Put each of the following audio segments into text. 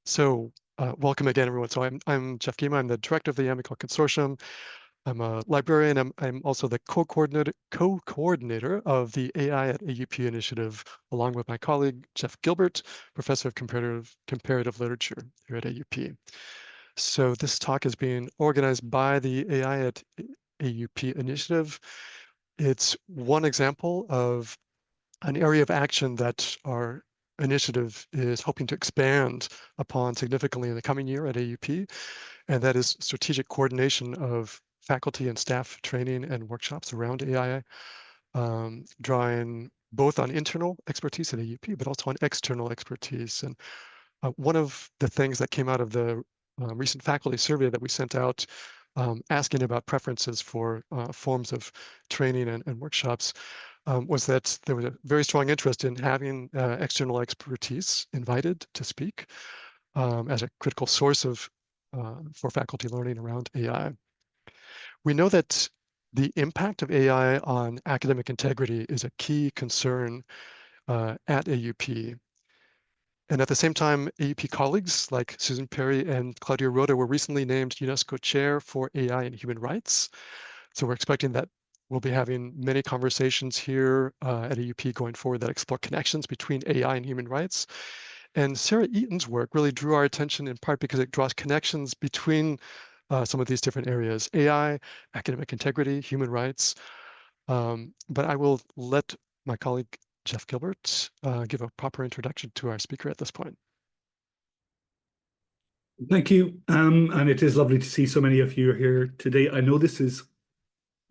Welcome again, everyone. So I'm Jeff Gima. I'm the director of the AMICAL consortium. I'm a librarian. I'm also the co-coordinator of the AI at AUP initiative, along with my colleague Jeff Gilbert, professor of comparative literature here at AUP. So this talk is being organized by the AI at AUP initiative. It's one example of an area of action that our initiative is hoping to expand upon significantly in the coming year at AUP, and that is strategic coordination of faculty and staff training and workshops around AI, drawing both on internal expertise at AUP, but also on external expertise. And one of the things that came out of the recent faculty survey that we sent out, asking about preferences for forms of training and workshops, was that there was a very strong interest in having external expertise invited to speak as a critical source of for faculty learning around AI. We know that the impact of AI on academic integrity is a key concern at AUP. And at the same time, AUP colleagues like Susan Perry and Claudia Rota were recently named UNESCO Chair for AI and Human Rights. So we're expecting that we'll be having many conversations here at AUP going forward that explore connections between AI and human rights. And Sarah Eaton's work really drew our attention in part because it draws connections between some of these different areas: AI, academic integrity, human rights. But I will let my colleague Jeff Gilbert give a proper introduction to our speaker at this point. Thank you. And it is lovely to see so many of you here today. I know this is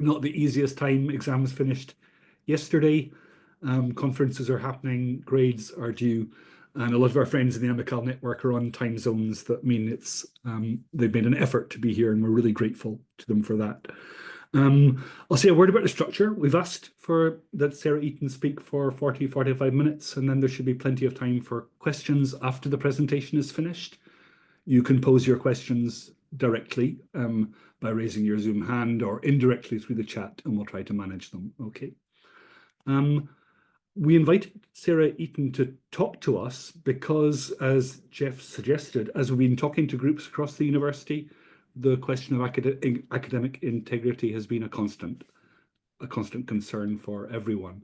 not the easiest time. Exams finished yesterday. Conferences are happening, grades are due, and a lot of our friends in the AMICAL network are on time zones that mean it's they've made an effort to be here, and we're really grateful to them for that. I'll say a word about the structure. We've asked for that Sarah Eaton speak for 40-45 minutes, and then there should be plenty of time for questions after the presentation is finished. You can pose your questions directly by raising your Zoom hand or indirectly through the chat, and we'll try to manage them. Okay. We invited Sarah Eaton to talk to us because, as Jeff suggested, as we've been talking to groups across the university, the question of academic integrity has been a constant concern for everyone.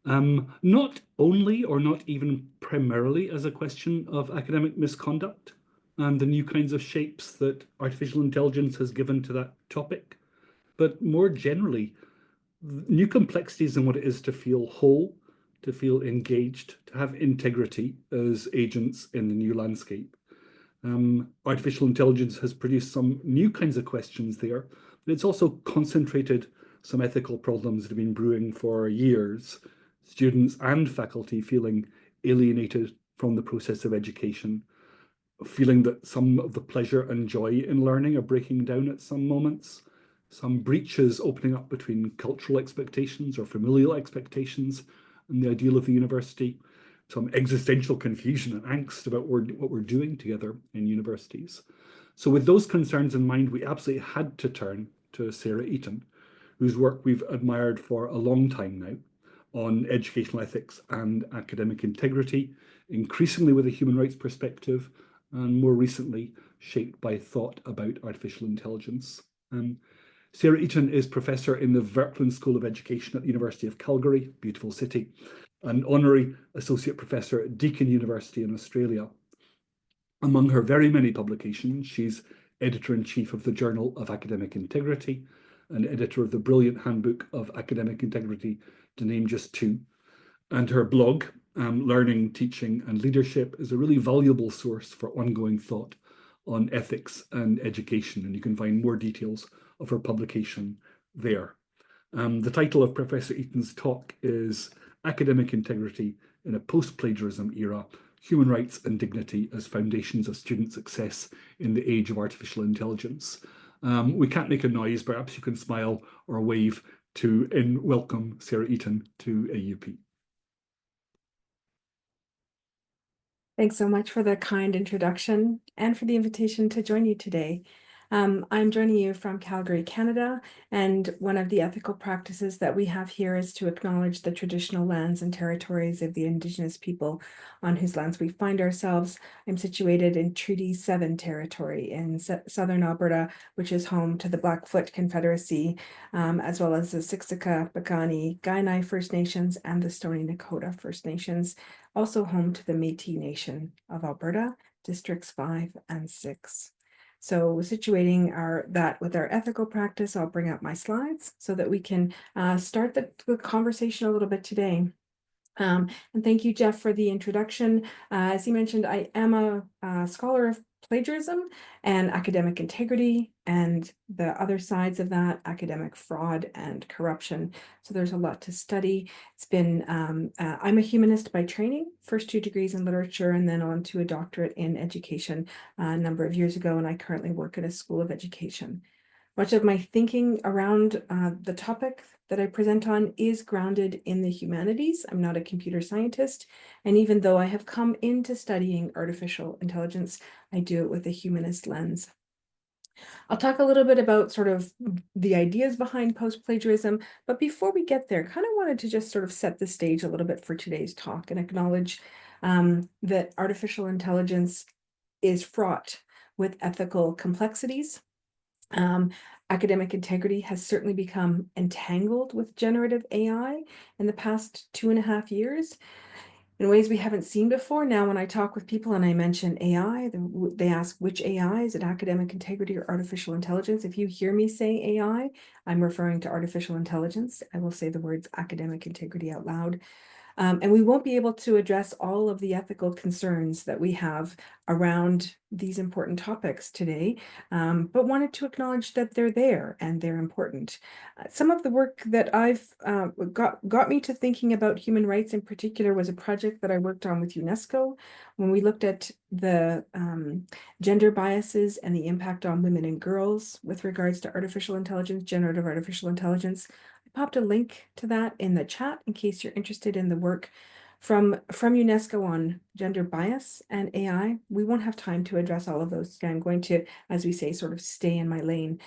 Not only or not even primarily as a question of academic misconduct and the new kinds of shapes that artificial intelligence has given to that topic, but more generally, new complexities in what it is to feel whole, to feel engaged, to have integrity as agents in the new landscape. Artificial intelligence has produced some new kinds of questions there, but it's also concentrated some ethical problems that have been brewing for years. Students and faculty feeling alienated from the process of education, feeling that some of the pleasure and joy in learning are breaking down at some moments, some breaches opening up between cultural expectations or familial expectations and the ideal of the university, some existential confusion and angst about what we're doing together in universities. So with those concerns in mind, we absolutely had to turn to Sarah Eaton, whose work we've admired for a long time now on educational ethics and academic integrity, increasingly with a human rights perspective, and more recently shaped by thought about artificial intelligence. Sarah Eaton is professor in the Wraparound School of Education at the University of Calgary, beautiful city, and honorary associate professor at Deakin University in Australia. Among her very many publications, she's editor-in-chief of the Journal of Academic Integrity and editor of the brilliant Handbook of Academic Integrity, to name just two. And her blog, Learning, Teaching and Leadership, is a really valuable source for ongoing thought on ethics and education, and you can find more details of her publication there. The title of Professor Eaton's talk is Academic Integrity in a Post-Plagiarism Era, Human Rights and Dignity as Foundations of Student Success in the Age of Artificial Intelligence. We can't make a noise, perhaps you can smile or wave to welcome Sarah Eaton to AUP. Thanks so much for the kind introduction and for the invitation to join you today. I'm joining you from Calgary, Canada, and one of the ethical practices that we have here is to acknowledge the traditional lands and territories of the Indigenous people on whose lands we find ourselves. I'm situated in Treaty 7 territory in southern Alberta, which is home to the Blackfoot Confederacy, as well as the Siksika, Piikani, Kainai First Nations, and the Stoney Nakoda First Nations, also home to the Métis Nation of Alberta, Districts 5 and 6. So situating that with our ethical practice, I'll bring up my slides so that we can start the conversation a little bit today. And thank you, Jeff, for the introduction. As you mentioned, I am a scholar of plagiarism and academic integrity, and the other sides of that, academic fraud and corruption. So there's a lot to study. It's been, I'm a humanist by training, first 2 degrees in literature, and then on to a doctorate in education a number of years ago, and I currently work at a school of education. Much of my thinking around the topic that I present on is grounded in the humanities. I'm not a computer scientist, and even though I have come into studying artificial intelligence, I do it with a humanist lens. I'll talk a little bit about sort of the ideas behind post-plagiarism, but before we get there, kind of wanted to just sort of set the stage a little bit for today's talk and acknowledge that artificial intelligence is fraught with ethical complexities. Academic integrity has certainly become entangled with generative AI in the past 2.5 years in ways we haven't seen before. Now, when I talk with people and I mention AI, they ask which AI, is it academic integrity or artificial intelligence? If you hear me say AI, I'm referring to artificial intelligence. I will say the words academic integrity out loud. And we won't be able to address all of the ethical concerns that we have around these important topics today, but wanted to acknowledge that they're there and they're important. Some of the work that I've got me to thinking about human rights in particular was a project that I worked on with UNESCO when we looked at the gender biases and the impact on women and girls with regards to artificial intelligence, generative artificial intelligence. Popped a link to that in the chat in case you're interested in the work from UNESCO on gender bias and AI. We won't have time to address all of those. I'm going to, as we say, sort of stay in my lane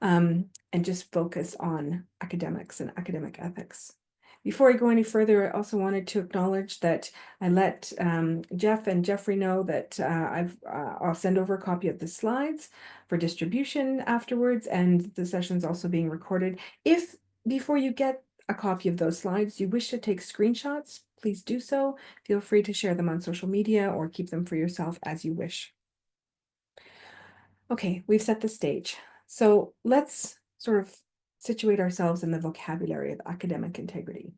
and just focus on academics and academic ethics. Before I go any further, I also wanted to acknowledge that I let Jeff and Jeffrey know that I'll send over a copy of the slides for distribution afterwards, and the session's also being recorded. If before you get a copy of those slides, you wish to take screenshots, please do so. Feel free to share them on social media or keep them for yourself as you wish. Okay, we've set the stage. So let's sort of situate ourselves in the vocabulary of academic integrity.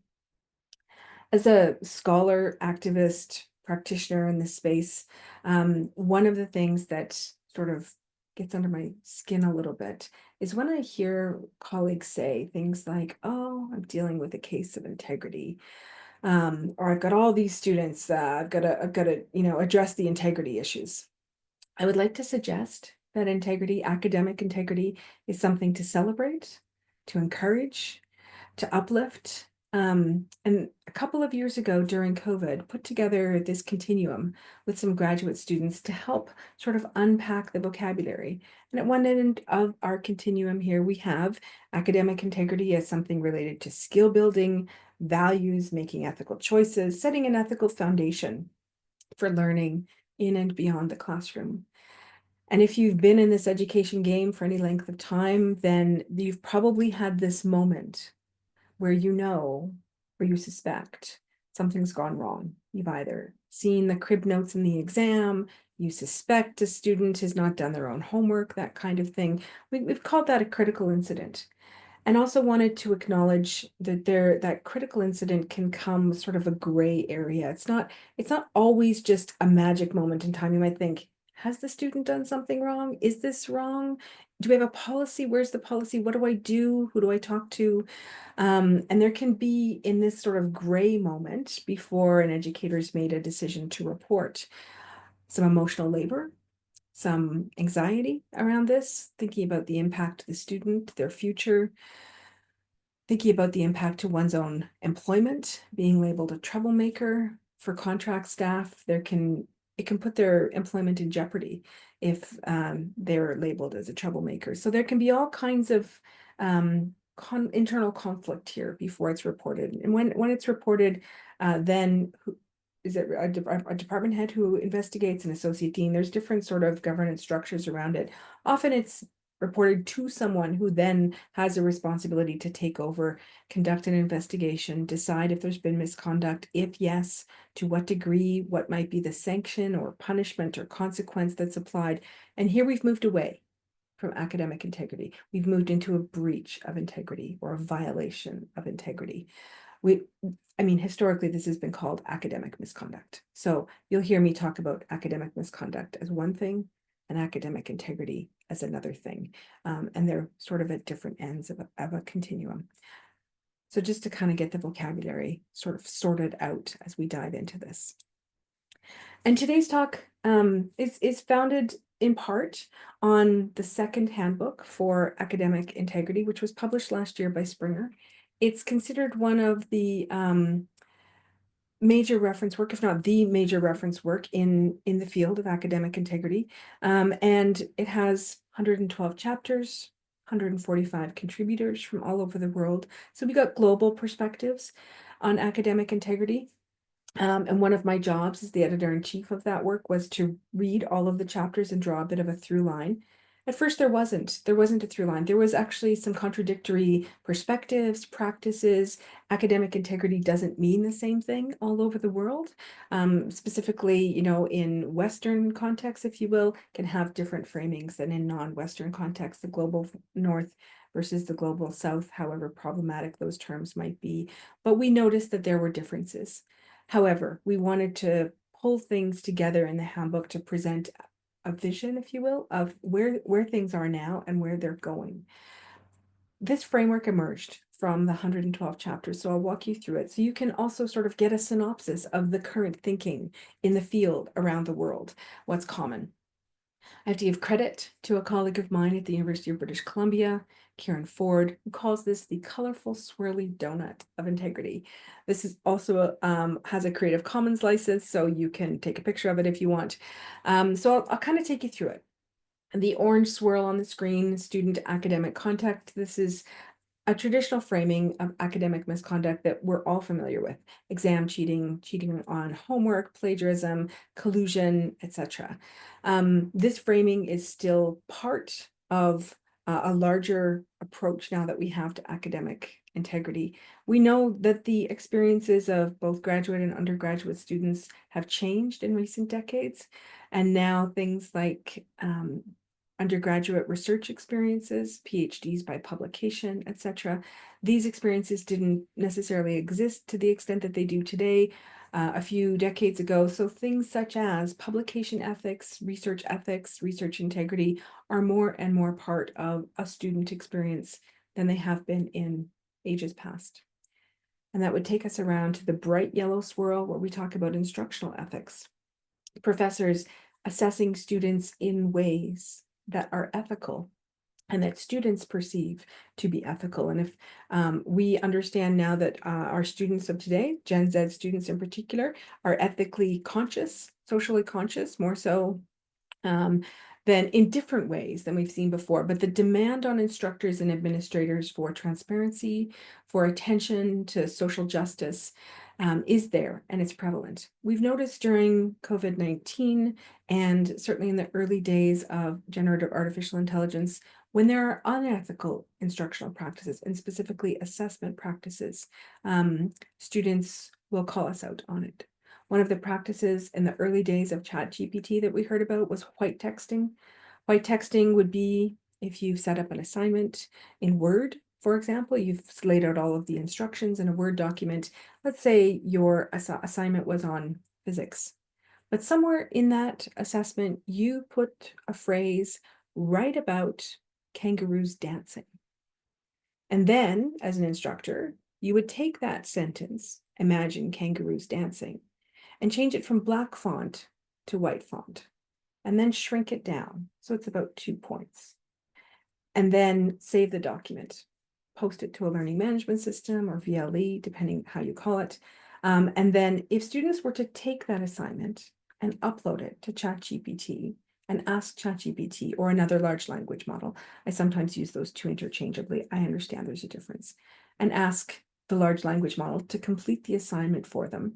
As a scholar, activist, practitioner in this space, one of the things that sort of gets under my skin a little bit is when I hear colleagues say things like, oh, I'm dealing with a case of integrity, or I've got all these students, I've got to, address the integrity issues. I would like to suggest that integrity, academic integrity, is something to celebrate, to encourage, to uplift. And a couple of years ago during COVID, put together this continuum with some graduate students to help sort of unpack the vocabulary. And at one end of our continuum here, we have academic integrity as something related to skill building, values, making ethical choices, setting an ethical foundation for learning in and beyond the classroom. And if you've been in this education game for any length of time, then you've probably had this moment where you know or you suspect something's gone wrong. You've either seen the crib notes in the exam, you suspect a student has not done their own homework, that kind of thing. We've called that a critical incident. And also wanted to acknowledge that that critical incident can come sort of a gray area. It's not always just a magic moment in time. You might think, has the student done something wrong? Is this wrong? Do we have a policy? Where's the policy? What do I do? Who do I talk to? And there can be in this sort of gray moment before an educator's made a decision to report some emotional labor, some anxiety around this, thinking about the impact to the student, their future, thinking about the impact to one's own employment, being labeled a troublemaker. For contract staff, there can it can put their employment in jeopardy if they're labeled as a troublemaker. So there can be all kinds of internal conflict here before it's reported. And when it's reported, then is it a department head who investigates, an associate dean? There's different sort of governance structures around it. Often it's reported to someone who then has a responsibility to take over, conduct an investigation, decide if there's been misconduct, if yes, to what degree, what might be the sanction or punishment or consequence that's applied. And here we've moved away from academic integrity. We've moved into a breach of integrity or a violation of integrity. I mean, historically, this has been called academic misconduct. So you'll hear me talk about academic misconduct as one thing and academic integrity as another thing. And they're sort of at different ends of a continuum. So just to kind of get the vocabulary sort of sorted out as we dive into this. And today's talk is founded in part on the second handbook for academic integrity, which was published last year by Springer. It's considered one of the major reference work, if not the major reference work in the field of academic integrity. And it has 112 chapters, 145 contributors from all over the world. So we got global perspectives on academic integrity. And one of my jobs as the editor-in-chief of that work was to read all of the chapters and draw a bit of a through line. At first, there wasn't a through line. There was actually some contradictory perspectives, practices. Academic integrity doesn't mean the same thing all over the world. Specifically, you know, in Western contexts, if you will, can have different framings than in non-Western contexts, the global North versus the global South, however problematic those terms might be. But we noticed that there were differences. However, we wanted to pull things together in the handbook to present a vision, if you will, of where things are now and where they're going. This framework emerged from the 112 chapters, so I'll walk you through it so you can also sort of get a synopsis of the current thinking in the field around the world, what's common. I have to give credit to a colleague of mine at the University of British Columbia, Karen Ford, who calls this the colorful swirly donut of integrity. This is also has a Creative Commons license, so you can take a picture of it if you want. So I'll kind of take you through it. The orange swirl on the screen, student academic contact. This is a traditional framing of academic misconduct that we're all familiar with: exam cheating, cheating on homework, plagiarism, collusion, etc. This framing is still part of a larger approach now that we have to academic integrity. We know that the experiences of both graduate and undergraduate students have changed in recent decades, and now things like undergraduate research experiences, PhDs by publication, etc. These experiences didn't necessarily exist to the extent that they do today a few decades ago. So things such as publication ethics, research integrity are more and more part of a student experience than they have been in ages past. And that would take us around to the bright yellow swirl where we talk about instructional ethics. Professors assessing students in ways that are ethical and that students perceive to be ethical. And if we understand now that our students of today, Gen Z students in particular, are ethically conscious, socially conscious, more so than in different ways than we've seen before. But the demand on instructors and administrators for transparency, for attention to social justice is there, and it's prevalent. We've noticed during COVID-19 and certainly in the early days of generative artificial intelligence, when there are unethical instructional practices and specifically assessment practices, students will call us out on it. One of the practices in the early days of ChatGPT that we heard about was white texting. White texting would be if you've set up an assignment in Word, for example, you've laid out all of the instructions in a Word document. Let's say your assignment was on physics, but somewhere in that assessment, you put a phrase right about kangaroos dancing. And then, as an instructor, you would take that sentence, imagine kangaroos dancing, and change it from black font to white font, and then shrink it down. So it's about 2 points. And then save the document, post it to a learning management system or VLE, depending how you call it. And then if students were to take that assignment, and upload it to ChatGPT and ask ChatGPT or another large language model. I sometimes use those two interchangeably. I understand there's a difference. And ask the large language model to complete the assignment for them.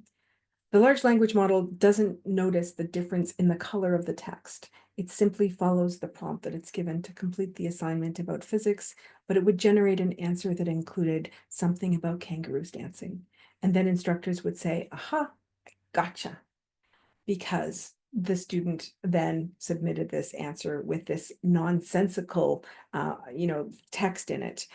The large language model doesn't notice the difference in the color of the text. It simply follows the prompt that it's given to complete the assignment about physics, but it would generate an answer that included something about kangaroos dancing. And then instructors would say, aha, gotcha, because the student then submitted this answer with this nonsensical, text in it.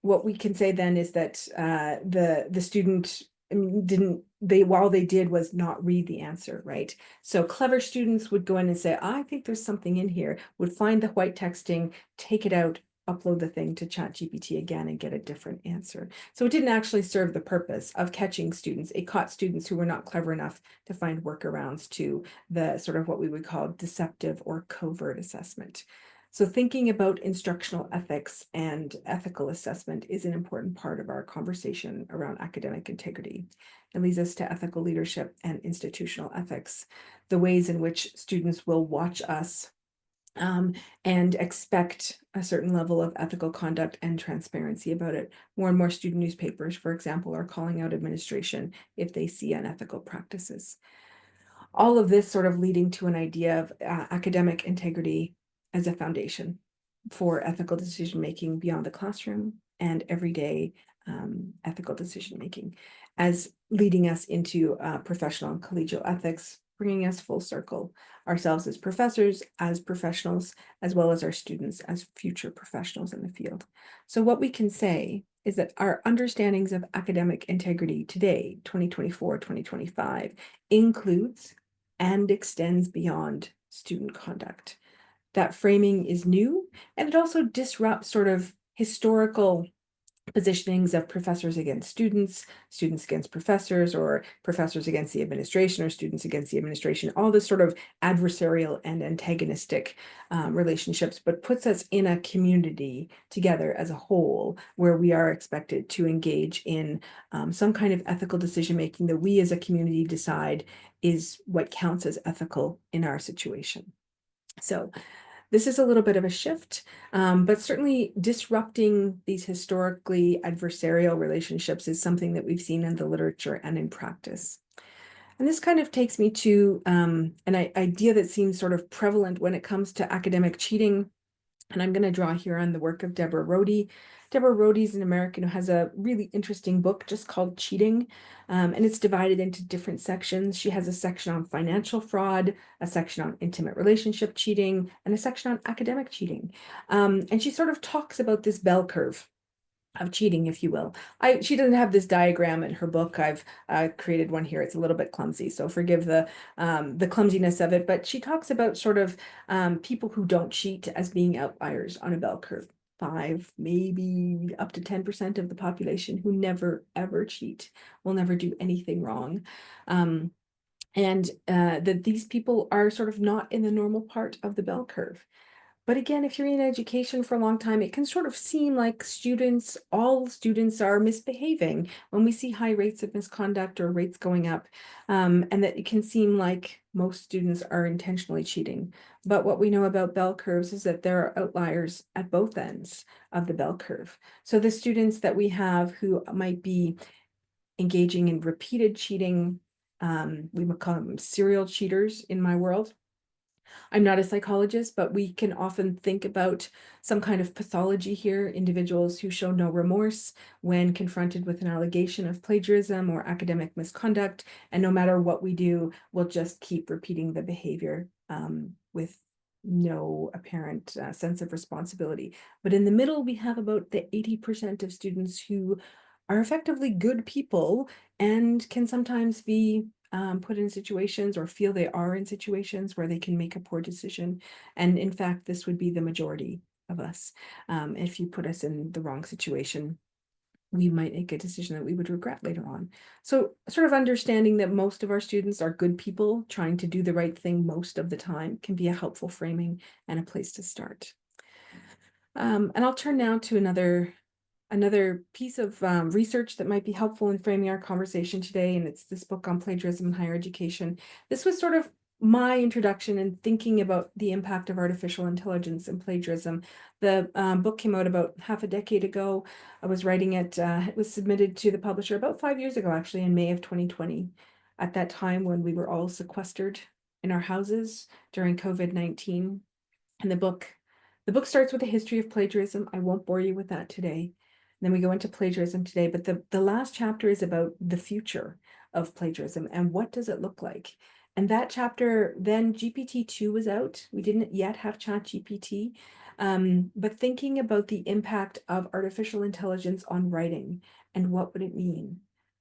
What we can say then is that the student while they did was not read the answer, right? So clever students would go in and say, I think there's something in here, would find the white texting, take it out, upload the thing to ChatGPT again and get a different answer. So it didn't actually serve the purpose of catching students. It caught students who were not clever enough to find workarounds to the sort of what we would call deceptive or covert assessment. So thinking about instructional ethics and ethical assessment is an important part of our conversation around academic integrity. It leads us to ethical leadership and institutional ethics, the ways in which students will watch us and expect a certain level of ethical conduct and transparency about it. More and more student newspapers, for example, are calling out administration if they see unethical practices. All of this sort of leading to an idea of academic integrity as a foundation for ethical decision-making beyond the classroom and everyday ethical decision-making, as leading us into professional and collegial ethics, bringing us full circle, ourselves as professors, as professionals, as well as our students as future professionals in the field. So what we can say is that our understandings of academic integrity today, 2024, 2025, includes and extends beyond student conduct. That framing is new, and it also disrupts sort of historical positionings of professors against students, students against professors, or professors against the administration, or students against the administration, all this sort of adversarial and antagonistic relationships, but puts us in a community together as a whole, where we are expected to engage in some kind of ethical decision-making that we as a community decide is what counts as ethical in our situation. So this is a little bit of a shift, but certainly disrupting these historically adversarial relationships is something that we've seen in the literature and in practice. And this kind of takes me to an idea that seems sort of prevalent when it comes to academic cheating. And I'm going to draw here on the work of Deborah Rohde. Deborah Rohde is an American who has a really interesting book just called Cheating, and it's divided into different sections. She has a section on financial fraud, a section on intimate relationship cheating, and a section on academic cheating. And she sort of talks about this bell curve of cheating, if you will. She doesn't have this diagram in her book. I've created one here. It's a little bit clumsy, so forgive the clumsiness of it. But she talks about sort of people who don't cheat as being outliers on a bell curve. 5, maybe up to 10% of the population who never ever cheat, will never do anything wrong. And that these people are sort of not in the normal part of the bell curve. But again, if you're in education for a long time, it can sort of seem like all students are misbehaving when we see high rates of misconduct or rates going up, and that it can seem like most students are intentionally cheating. But what we know about bell curves is that there are outliers at both ends of the bell curve. So the students that we have who might be engaging in repeated cheating, we would call them serial cheaters in my world. I'm not a psychologist, but we can often think about some kind of pathology here, individuals who show no remorse when confronted with an allegation of plagiarism or academic misconduct, and no matter what we do, we'll just keep repeating the behavior with no apparent sense of responsibility. But in the middle, we have about the 80% of students who are effectively good people and can sometimes be put in situations or feel they are in situations where they can make a poor decision. And in fact, this would be the majority of us. If you put us in the wrong situation, we might make a decision that we would regret later on. So sort of understanding that most of our students are good people trying to do the right thing most of the time can be a helpful framing and a place to start. And I'll turn now to another another piece of research that might be helpful in framing our conversation today, and it's this book on plagiarism in higher education. This was sort of my introduction in thinking about the impact of artificial intelligence and plagiarism. The book came out about half a decade ago. I was writing it. It was submitted to the publisher about 5 years ago, actually, in May of 2020, at that time when we were all sequestered in our houses during COVID-19. And the book starts with a history of plagiarism. I won't bore you with that today. And then we go into plagiarism today, but the last chapter is about the future of plagiarism and what does it look like. And that chapter, then GPT-2 was out. We didn't yet have ChatGPT, but thinking about the impact of artificial intelligence on writing and what would it mean.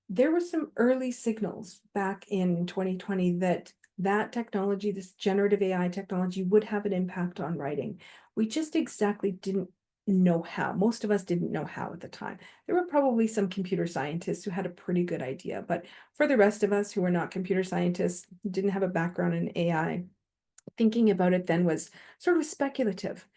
There were some early signals back in 2020 that technology, this generative AI technology, would have an impact on writing. We just exactly didn't know how. Most of us didn't know how at the time. There were probably some computer scientists who had a pretty good idea, but for the rest of us who were not computer scientists, didn't have a background in AI, thinking about it then was sort of speculative.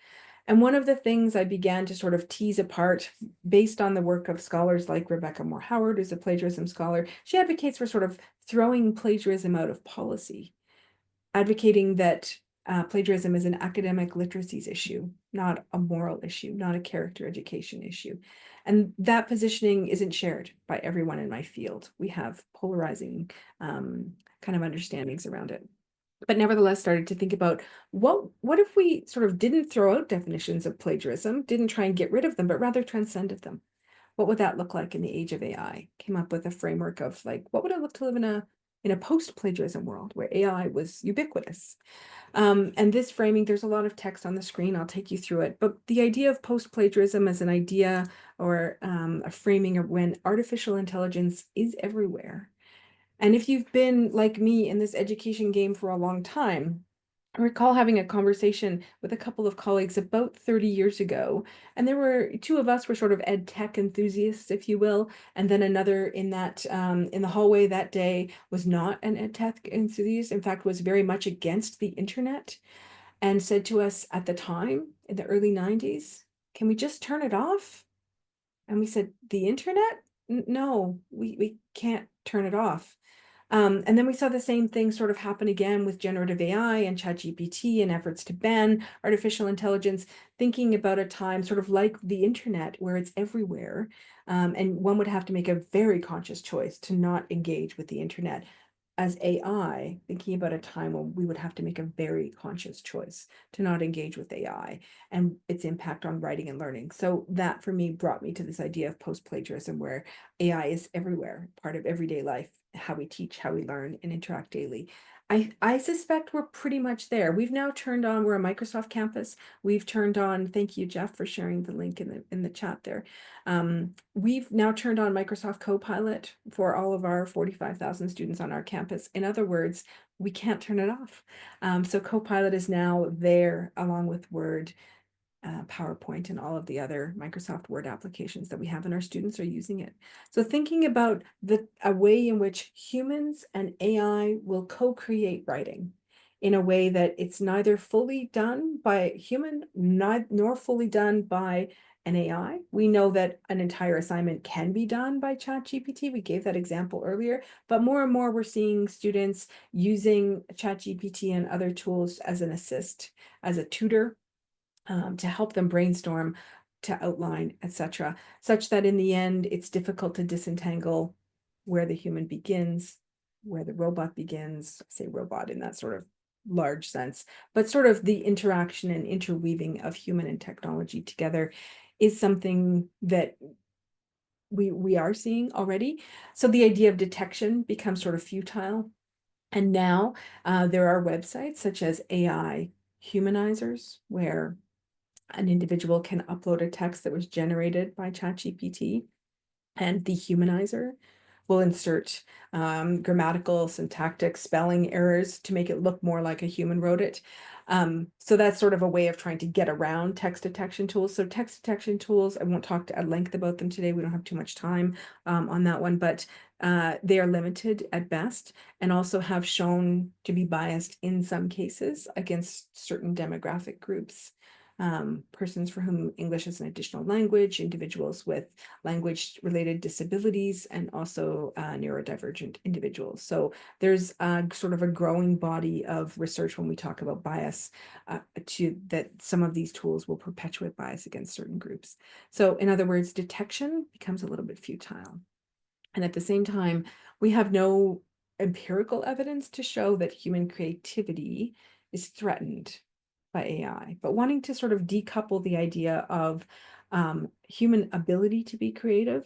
And one of the things I began to sort of tease apart based on the work of scholars like Rebecca Moore-Howard, who's a plagiarism scholar, she advocates for sort of throwing plagiarism out of policy, advocating that plagiarism is an academic literacies issue, not a moral issue, not a character education issue. And that positioning isn't shared by everyone in my field. We have polarizing kind of understandings around it. But nevertheless started to think about what if we sort of didn't throw out definitions of plagiarism, didn't try and get rid of them, but rather transcended them. What would that look like in the age of AI? Came up with a framework of like, what would it look to live in a post-plagiarism world where AI was ubiquitous? And this framing, there's a lot of text on the screen. I'll take you through it. But the idea of post-plagiarism as an idea or a framing of when artificial intelligence is everywhere. And if you've been like me in this education game for a long time, I recall having a conversation with a couple of colleagues about 30 years ago, and there were two of us were sort of ed tech enthusiasts, if you will, and then another in that in the hallway that day was not an ed tech enthusiast, in fact, was very much against the internet, and said to us at the time in the early 90s, "Can we just turn it off?" And we said, "The internet? No, we can't turn it off." And then we saw the same thing sort of happen again with generative AI and ChatGPT and efforts to ban artificial intelligence, thinking about a time sort of like the internet where it's everywhere. And one would have to make a very conscious choice to not engage with the internet. As AI, thinking about a time when we would have to make a very conscious choice to not engage with AI and its impact on writing and learning. So that for me brought me to this idea of post-plagiarism where AI is everywhere, part of everyday life, how we teach, how we learn and interact daily. I suspect we're pretty much there. We've now turned on, we're a Microsoft campus. We've turned on, thank you, Jeff, for sharing the link in the chat there. We've now turned on Microsoft Copilot for all of our 45,000 students on our campus. In other words, we can't turn it off. So Copilot is now there along with Word, PowerPoint, and all of the other Microsoft Word applications that we have, and our students are using it. So thinking about a way in which humans and AI will co-create writing in a way that it's neither fully done by a human, nor fully done by an AI. We know that an entire assignment can be done by ChatGPT. We gave that example earlier, but more and more we're seeing students using ChatGPT and other tools as an assist, as a tutor, to help them brainstorm, to outline, etc., such that in the end, it's difficult to disentangle where the human begins, where the robot begins. I say robot in that sort of large sense, but sort of the interaction and interweaving of human and technology together is something that we are seeing already. So the idea of detection becomes sort of futile. And now there are websites such as AI humanizers, where an individual can upload a text that was generated by ChatGPT, and the humanizer will insert grammatical, syntactic, spelling errors to make it look more like a human wrote it. So that's sort of a way of trying to get around text detection tools. So text detection tools, I won't talk at length about them today. We don't have too much time on that one, but they are limited at best and also have shown to be biased in some cases against certain demographic groups. persons for whom English is an additional language, individuals with language-related disabilities, and also neurodivergent individuals. So there's sort of a growing body of research when we talk about bias that some of these tools will perpetuate bias against certain groups. So in other words, detection becomes a little bit futile. And at the same time, we have no empirical evidence to show that human creativity is threatened by AI, but wanting to sort of decouple the idea of human ability to be creative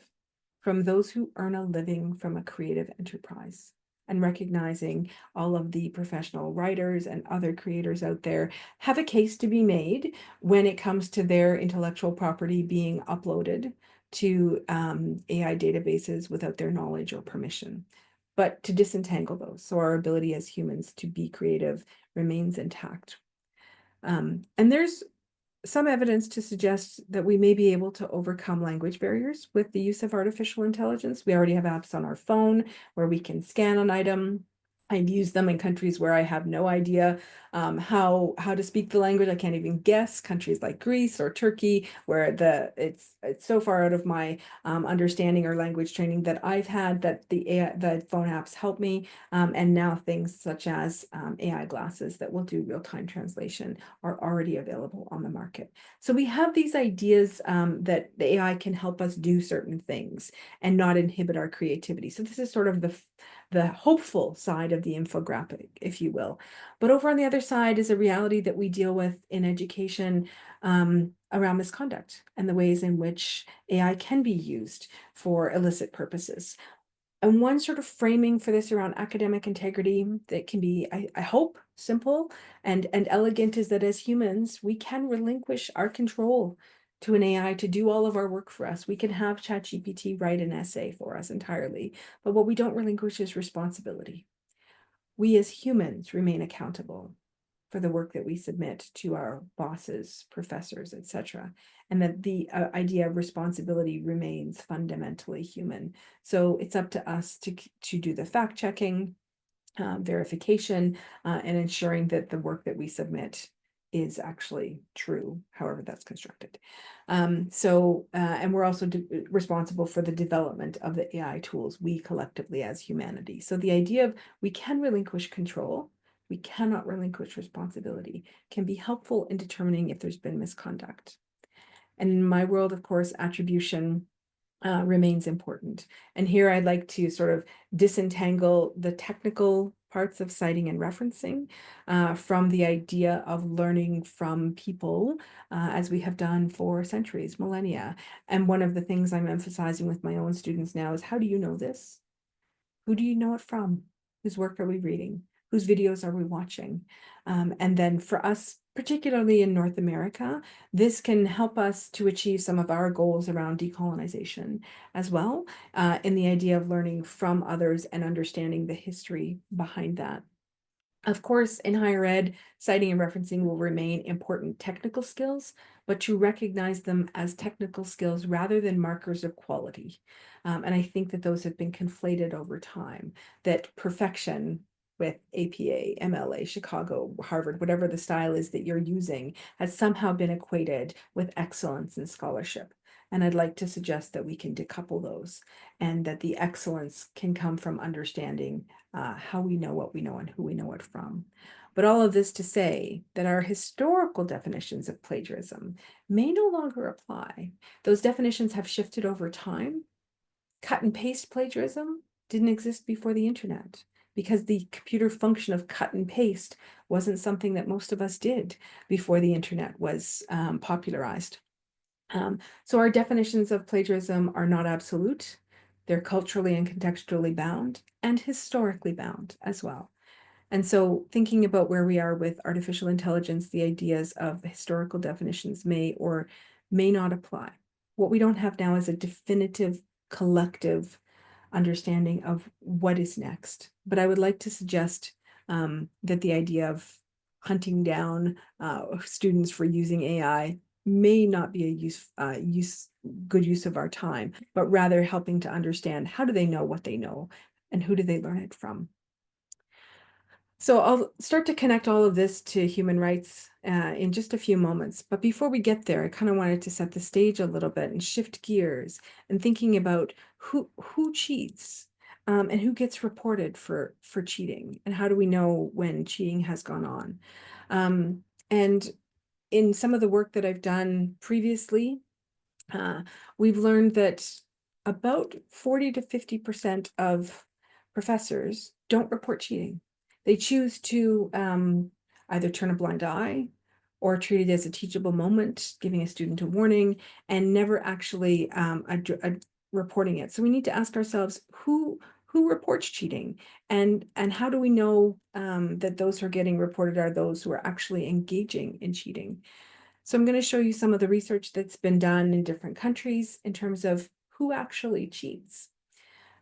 from those who earn a living from a creative enterprise, and recognizing all of the professional writers and other creators out there have a case to be made when it comes to their intellectual property being uploaded to AI databases without their knowledge or permission, but to disentangle those so our ability as humans to be creative remains intact. And there's some evidence to suggest that we may be able to overcome language barriers with the use of artificial intelligence. We already have apps on our phone where we can scan an item. I've used them in countries where I have no idea how to speak the language. I can't even guess. Countries like Greece or Turkey, where it's so far out of my understanding or language training that I've had that the phone apps help me. And now things such as AI glasses that will do real-time translation are already available on the market. So we have these ideas that the AI can help us do certain things and not inhibit our creativity. So this is sort of the hopeful side of the infographic, if you will. But over on the other side is a reality that we deal with in education around misconduct and the ways in which AI can be used for illicit purposes. And one sort of framing for this around academic integrity that can be, I hope, simple and elegant is that as humans, we can relinquish our control to an AI to do all of our work for us. We can have ChatGPT write an essay for us entirely, but what we don't relinquish is responsibility. We as humans remain accountable for the work that we submit to our bosses, professors, etc., and that the idea of responsibility remains fundamentally human. So it's up to us to do the fact checking, verification, and ensuring that the work that we submit is actually true, however that's constructed. And we're also responsible for the development of the AI tools, we collectively as humanity. So the idea of we can relinquish control, we cannot relinquish responsibility, can be helpful in determining if there's been misconduct. And in my world, of course, attribution remains important. And here I'd like to sort of disentangle the technical parts of citing and referencing from the idea of learning from people as we have done for centuries, millennia. And one of the things I'm emphasizing with my own students now is, how do you know this? Who do you know it from? Whose work are we reading? Whose videos are we watching? And then for us, particularly in North America, this can help us to achieve some of our goals around decolonization as well, in the idea of learning from others and understanding the history behind that. Of course, in higher ed, citing and referencing will remain important technical skills, but to recognize them as technical skills rather than markers of quality. And I think that those have been conflated over time, that perfection with APA, MLA, Chicago, Harvard, whatever the style is that you're using, has somehow been equated with excellence in scholarship. And I'd like to suggest that we can decouple those, and that the excellence can come from understanding how we know what we know and who we know it from. But all of this to say that our historical definitions of plagiarism may no longer apply. Those definitions have shifted over time. Cut and paste plagiarism didn't exist before the internet, because the computer function of cut and paste wasn't something that most of us did before the internet was popularized. So our definitions of plagiarism are not absolute. They're culturally and contextually bound and historically bound as well. And so thinking about where we are with artificial intelligence, the ideas of historical definitions may or may not apply. What we don't have now is a definitive collective understanding of what is next. But I would like to suggest that the idea of hunting down students for using AI may not be a good use of our time, but rather helping to understand how do they know what they know and who do they learn it from. So I'll start to connect all of this to human rights in just a few moments. But before we get there, I kind of wanted to set the stage a little bit and shift gears and thinking about who cheats and who gets reported for cheating, and how do we know when cheating has gone on. And in some of the work that I've done previously, we've learned that about 40 to 50% of professors don't report cheating. They choose to either turn a blind eye or treat it as a teachable moment, giving a student a warning, and never actually reporting it. So we need to ask ourselves, who reports cheating, and how do we know that those who are getting reported are those who are actually engaging in cheating? So I'm going to show you some of the research that's been done in different countries in terms of who actually cheats.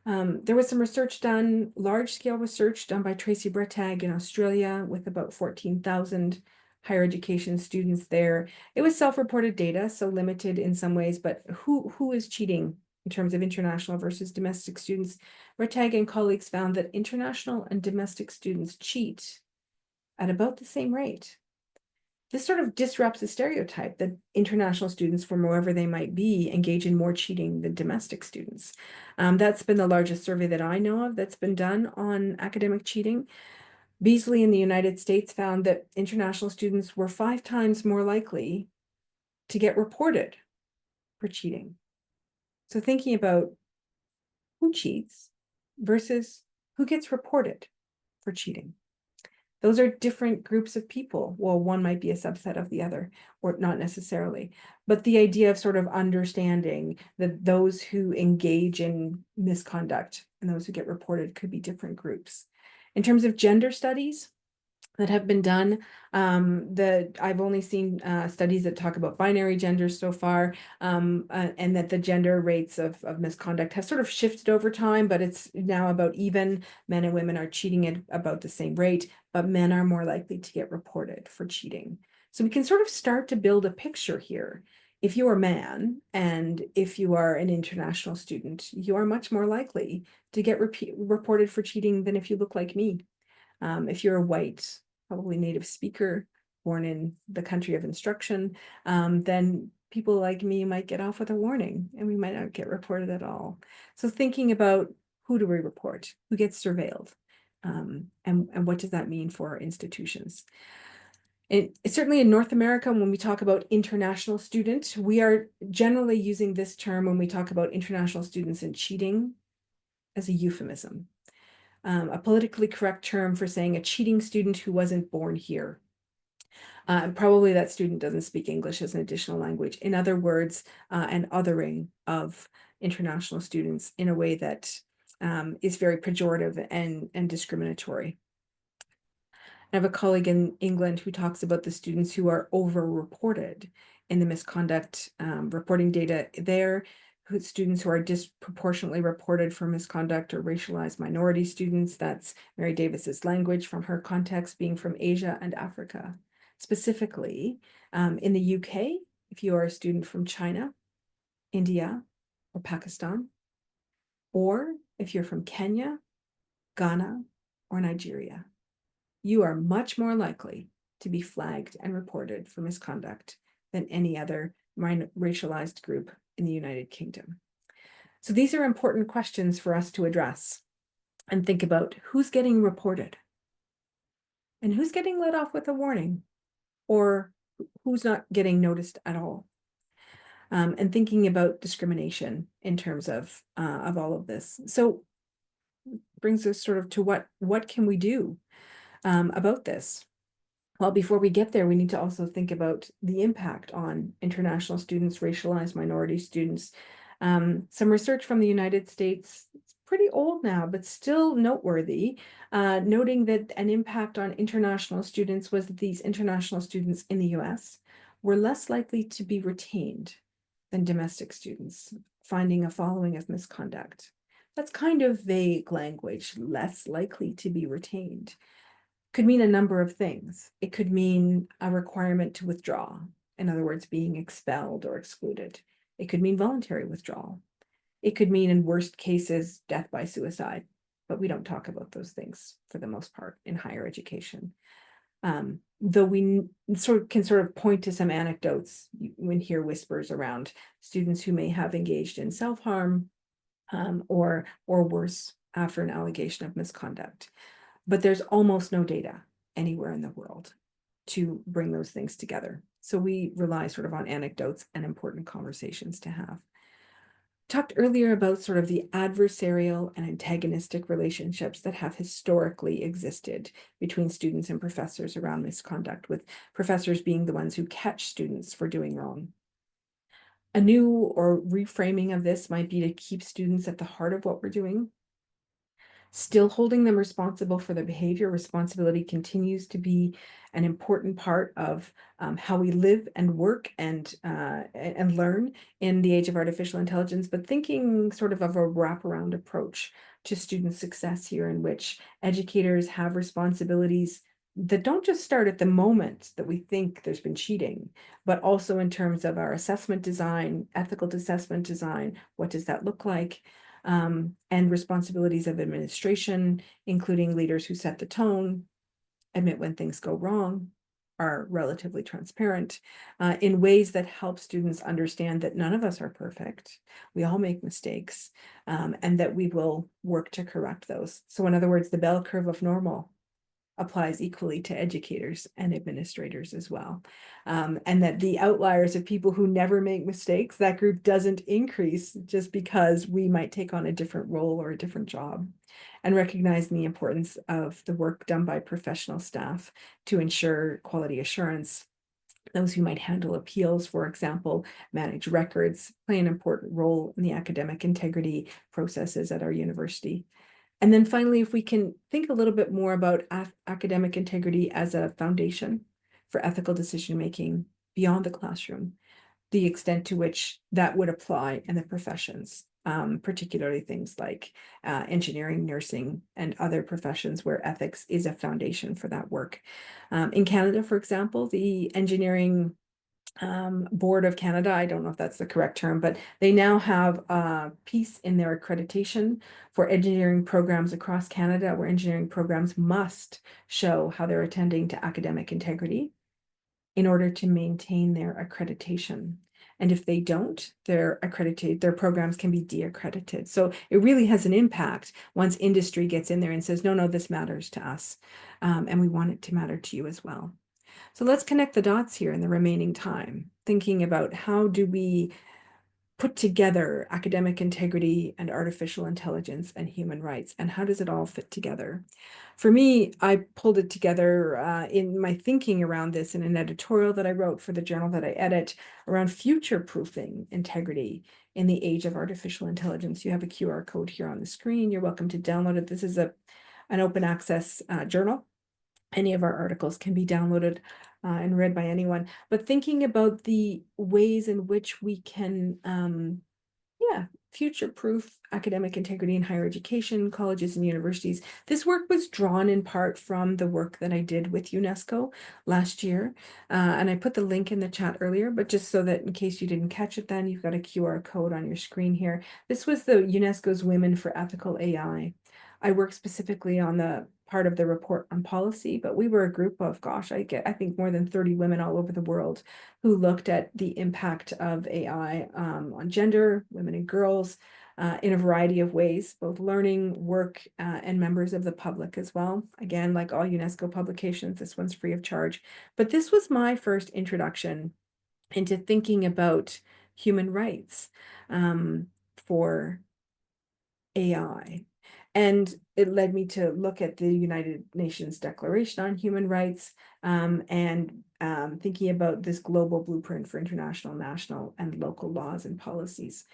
There was some research done, large-scale research done by Tracy Bretag in Australia with about 14,000 higher education students there. It was self-reported data, so limited in some ways, but who is cheating in terms of international versus domestic students? Bretag and colleagues found that international and domestic students cheat at about the same rate. This sort of disrupts the stereotype that international students, from wherever they might be, engage in more cheating than domestic students. That's been the largest survey that I know of that's been done on academic cheating. Beasley in the United States found that international students were 5 times more likely to get reported for cheating. So thinking about who cheats versus who gets reported for cheating. Those are different groups of people. Well, one might be a subset of the other, or not necessarily. But the idea of sort of understanding that those who engage in misconduct and those who get reported could be different groups. In terms of gender studies that have been done, I've only seen studies that talk about binary genders so far, and that the gender rates of misconduct have sort of shifted over time, but it's now about even. Men and women are cheating at about the same rate, but men are more likely to get reported for cheating. So we can sort of start to build a picture here. If you are a man and if you are an international student, you are much more likely to get reported for cheating than if you look like me. If you're a white, probably native speaker, born in the country of instruction, then people like me might get off with a warning and we might not get reported at all. So thinking about, who do we report? Who gets surveilled? And what does that mean for our institutions? It's certainly in North America, when we talk about international student, we are generally using this term when we talk about international students and cheating as a euphemism. A politically correct term for saying a cheating student who wasn't born here. Probably that student doesn't speak English as an additional language. In other words, an othering of international students in a way that is very pejorative and discriminatory. I have a colleague in England who talks about the students who are over-reported in the misconduct reporting data there. Students who are disproportionately reported for misconduct or racialized minority students. That's Mary Davis's language from her context being from Asia and Africa. Specifically, in the UK, if you are a student from China, India, or Pakistan, or if you're from Kenya, Ghana, or Nigeria, you are much more likely to be flagged and reported for misconduct than any other racialized group in the United Kingdom. So these are important questions for us to address and think about: who's getting reported and who's getting let off with a warning, or who's not getting noticed at all. And thinking about discrimination in terms of all of this. So brings us sort of to what can we do about this? Well, before we get there, we need to also think about the impact on international students, racialized minority students. Some research from the United States, it's pretty old now, but still noteworthy, noting that an impact on international students was that these international students in the US were less likely to be retained than domestic students, finding a following of misconduct. That's kind of vague language, less likely to be retained. Could mean a number of things. It could mean a requirement to withdraw, in other words, being expelled or excluded. It could mean voluntary withdrawal. It could mean, in worst cases, death by suicide. but we don't talk about those things for the most part in higher education. Though we can point to some anecdotes when hear whispers around students who may have engaged in self-harm or worse after an allegation of misconduct. But there's almost no data anywhere in the world to bring those things together. So we rely sort of on anecdotes and important conversations to have. Talked earlier about sort of the adversarial and antagonistic relationships that have historically existed between students and professors around misconduct, with professors being the ones who catch students for doing wrong. A new or reframing of this might be to keep students at the heart of what we're doing, still holding them responsible for their behavior. Responsibility continues to be an important part of how we live and work and learn in the age of artificial intelligence, but thinking sort of a wraparound approach to student success here, in which educators have responsibilities that don't just start at the moment that we think there's been cheating, but also in terms of our assessment design, ethical assessment design. What does that look like? And responsibilities of administration, including leaders who set the tone, admit when things go wrong, are relatively transparent in ways that help students understand that none of us are perfect. We all make mistakes, and that we will work to correct those. So in other words, the bell curve of normal applies equally to educators and administrators as well. And that the outliers of people who never make mistakes, that group doesn't increase just because we might take on a different role or a different job. And recognizing the importance of the work done by professional staff to ensure quality assurance. Those who might handle appeals, for example, manage records, play an important role in the academic integrity processes at our university. And then finally, if we can think a little bit more about academic integrity as a foundation for ethical decision-making beyond the classroom, the extent to which that would apply in the professions, particularly things like engineering, nursing, and other professions where ethics is a foundation for that work. In Canada, for example, the Engineering Board of Canada, I don't know if that's the correct term, but they now have a piece in their accreditation for engineering programs across Canada, where engineering programs must show how they're attending to academic integrity in order to maintain their accreditation. And if they don't, their programs can be de-accredited. So it really has an impact once industry gets in there and says, no, this matters to us. And we want it to matter to you as well. So let's connect the dots here in the remaining time, thinking about how do we put together academic integrity and artificial intelligence and human rights, and how does it all fit together? For me, I pulled it together in my thinking around this in an editorial that I wrote for the journal that I edit around future-proofing integrity in the age of artificial intelligence. You have a QR code here on the screen. You're welcome to download it. This is an open access journal. Any of our articles can be downloaded and read by anyone, but thinking about the ways in which we can, future-proof academic integrity in higher education, colleges and universities. This work was drawn in part from the work that I did with UNESCO last year. And I put the link in the chat earlier, but just so that in case you didn't catch it then, you've got a QR code on your screen here. This was the UNESCO's Women for Ethical AI. I work specifically on the part of the report on policy, but we were a group of, I think more than 30 women all over the world who looked at the impact of AI on gender, women and girls, in a variety of ways, both learning, work, and members of the public as well. Again, like all UNESCO publications, this one's free of charge. But this was my first introduction into thinking about human rights for AI. And it led me to look at the United Nations Declaration on Human Rights and thinking about this global blueprint for international, national, and local laws and policies.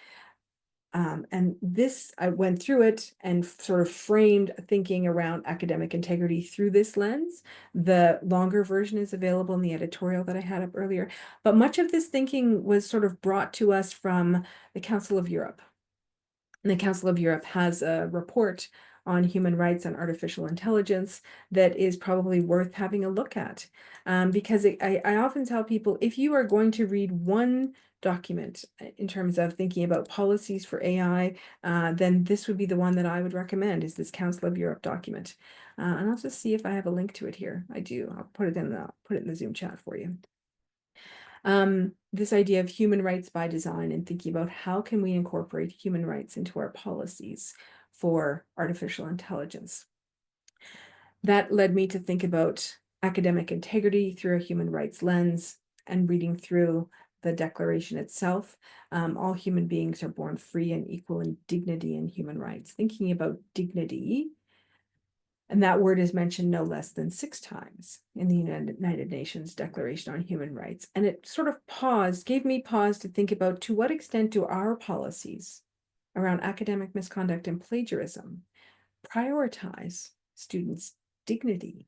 And this, I went through it and sort of framed thinking around academic integrity through this lens. The longer version is available in the editorial that I had up earlier. But much of this thinking was sort of brought to us from the Council of Europe. And the Council of Europe has a report on human rights and artificial intelligence that is probably worth having a look at. Because I often tell people, if you are going to read one document in terms of thinking about policies for AI, then this would be the one that I would recommend, is this Council of Europe document. And I'll just see if I have a link to it here. I do. I'll put it in the Zoom chat for you. This idea of human rights by design and thinking about how can we incorporate human rights into our policies for artificial intelligence. That led me to think about academic integrity through a human rights lens and reading through the Declaration itself. All human beings are born free and equal in dignity and human rights. Thinking about dignity, and that word is mentioned no less than 6 times in the United Nations Declaration on Human Rights. And it sort of gave me pause to think about, to what extent do our policies around academic misconduct and plagiarism prioritize students' dignity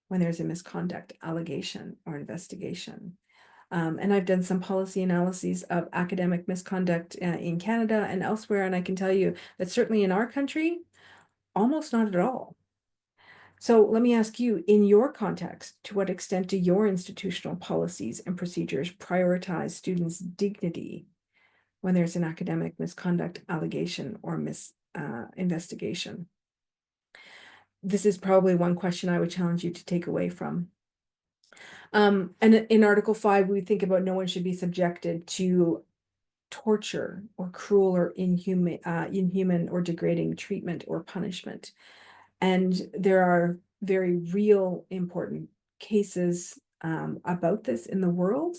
when there's a misconduct allegation or investigation. And I've done some policy analyses of academic misconduct in Canada and elsewhere, and I can tell you that certainly in our country, almost not at all. So let me ask you, in your context, to what extent do your institutional policies and procedures prioritize students' dignity when there's an academic misconduct allegation or investigation? This is probably one question I would challenge you to take away from. And in Article 5, we think about no one should be subjected to torture or cruel or inhuman or degrading treatment or punishment. And there are very real, important cases about this in the world.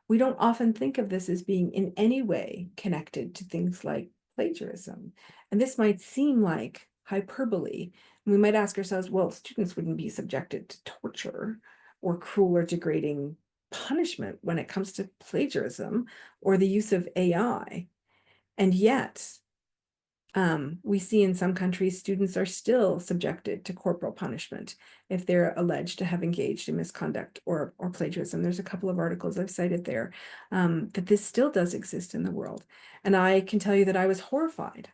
We don't often think of this as being in any way connected to things like plagiarism. And this might seem like hyperbole. And we might ask ourselves, well, students wouldn't be subjected to torture or cruel or degrading punishment when it comes to plagiarism or the use of AI. And yet, we see in some countries, students are still subjected to corporal punishment if they're alleged to have engaged in misconduct or plagiarism. There's a couple of articles I've cited there that this still does exist in the world. And I can tell you that I was horrified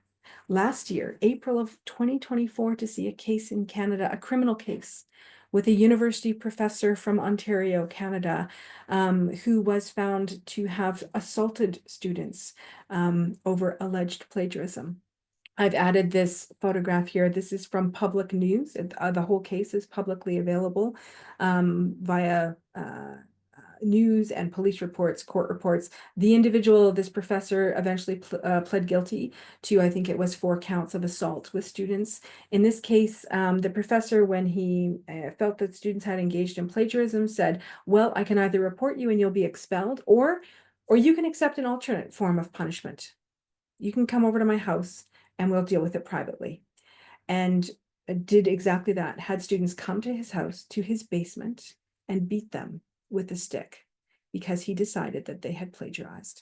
last year, April of 2024, to see a case in Canada, a criminal case, with a university professor from Ontario, Canada, who was found to have assaulted students over alleged plagiarism. I've added this photograph here. This is from public news. The whole case is publicly available via news and police reports, court reports. The individual, this professor, eventually pled guilty to, I think it was 4 counts of assault with students. In this case, the professor, when he felt that students had engaged in plagiarism, said, well, I can either report you and you'll be expelled, or you can accept an alternate form of punishment. You can come over to my house and we'll deal with it privately. And did exactly that, had students come to his house, to his basement, and beat them with a stick because he decided that they had plagiarized.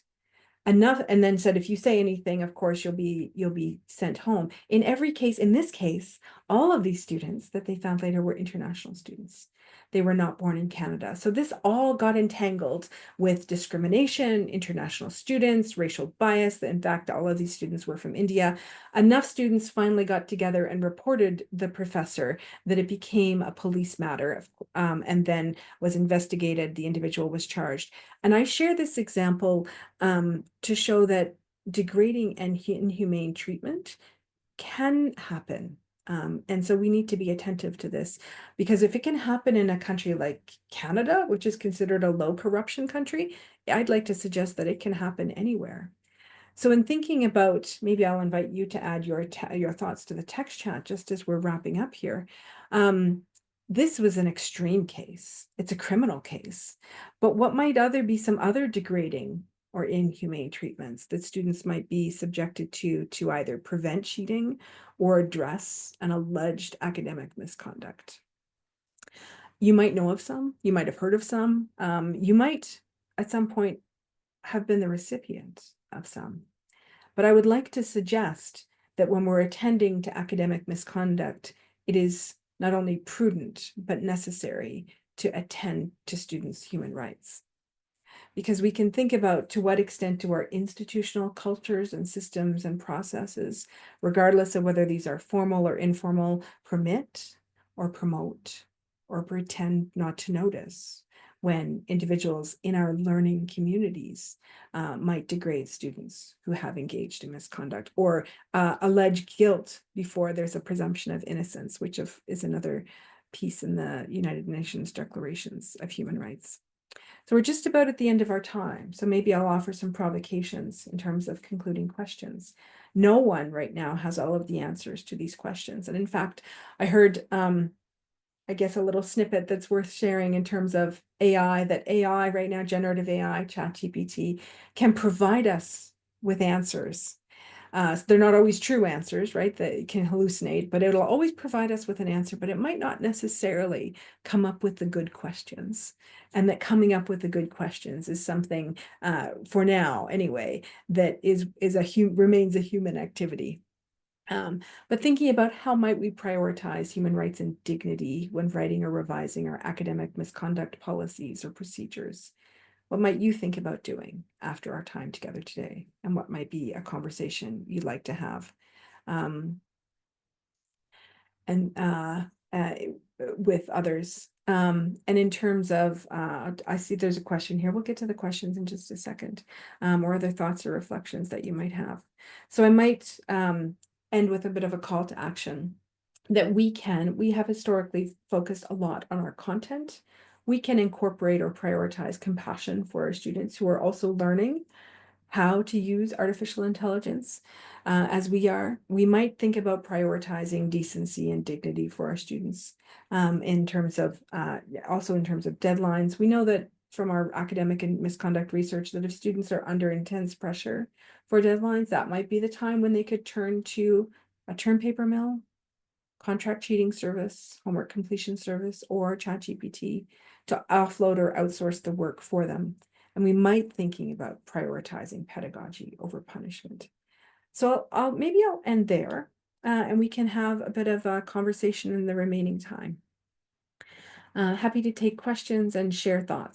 Enough, and then said, if you say anything, of course, you'll be sent home. In every case, in this case, all of these students that they found later were international students. They were not born in Canada. So this all got entangled with discrimination, international students, racial bias. In fact, all of these students were from India. Enough students finally got together and reported the professor that it became a police matter, and then was investigated. The individual was charged. And I share this example to show that degrading and inhumane treatment can happen. And so we need to be attentive to this, because if it can happen in a country like Canada, which is considered a low corruption country, I'd like to suggest that it can happen anywhere. So in thinking about, maybe I'll invite you to add your thoughts to the text chat just as we're wrapping up here. This was an extreme case. It's a criminal case. But what might be some other degrading or inhumane treatments that students might be subjected to either prevent cheating or address an alleged academic misconduct? You might know of some, you might have heard of some, you might at some point have been the recipient of some. But I would like to suggest that when we're attending to academic misconduct, it is not only prudent, but necessary to attend to students' human rights. because we can think about to what extent do our institutional cultures and systems and processes, regardless of whether these are formal or informal, permit or promote or pretend not to notice when individuals in our learning communities might degrade students who have engaged in misconduct, or allege guilt before there's a presumption of innocence, which is another piece in the United Nations Declarations of Human Rights. So we're just about at the end of our time. So maybe I'll offer some provocations in terms of concluding questions. No one right now has all of the answers to these questions. And in fact, I heard, I guess, a little snippet that's worth sharing in terms of AI, that AI right now, generative AI, ChatGPT, can provide us with answers. So they're not always true answers, right? That it can hallucinate, but it'll always provide us with an answer, but it might not necessarily come up with the good questions. And that coming up with the good questions is something, for now anyway, that remains a human activity. But thinking about how might we prioritize human rights and dignity when writing or revising our academic misconduct policies or procedures? What might you think about doing after our time together today? And what might be a conversation you'd like to have? With others. And in terms of, I see there's a question here. We'll get to the questions in just a second, or other thoughts or reflections that you might have. So I might end with a bit of a call to action that we have historically focused a lot on our content. We can incorporate or prioritize compassion for our students who are also learning how to use artificial intelligence as we are. We might think about prioritizing decency and dignity for our students in terms of, also in terms of deadlines. We know that from our academic and misconduct research that if students are under intense pressure for deadlines, that might be the time when they could turn to a term paper mill, contract cheating service, homework completion service, or ChatGPT to offload or outsource the work for them. And we might thinking about prioritizing pedagogy over punishment. So maybe I'll end there and we can have a bit of a conversation in the remaining time. Happy to take questions and share thoughts.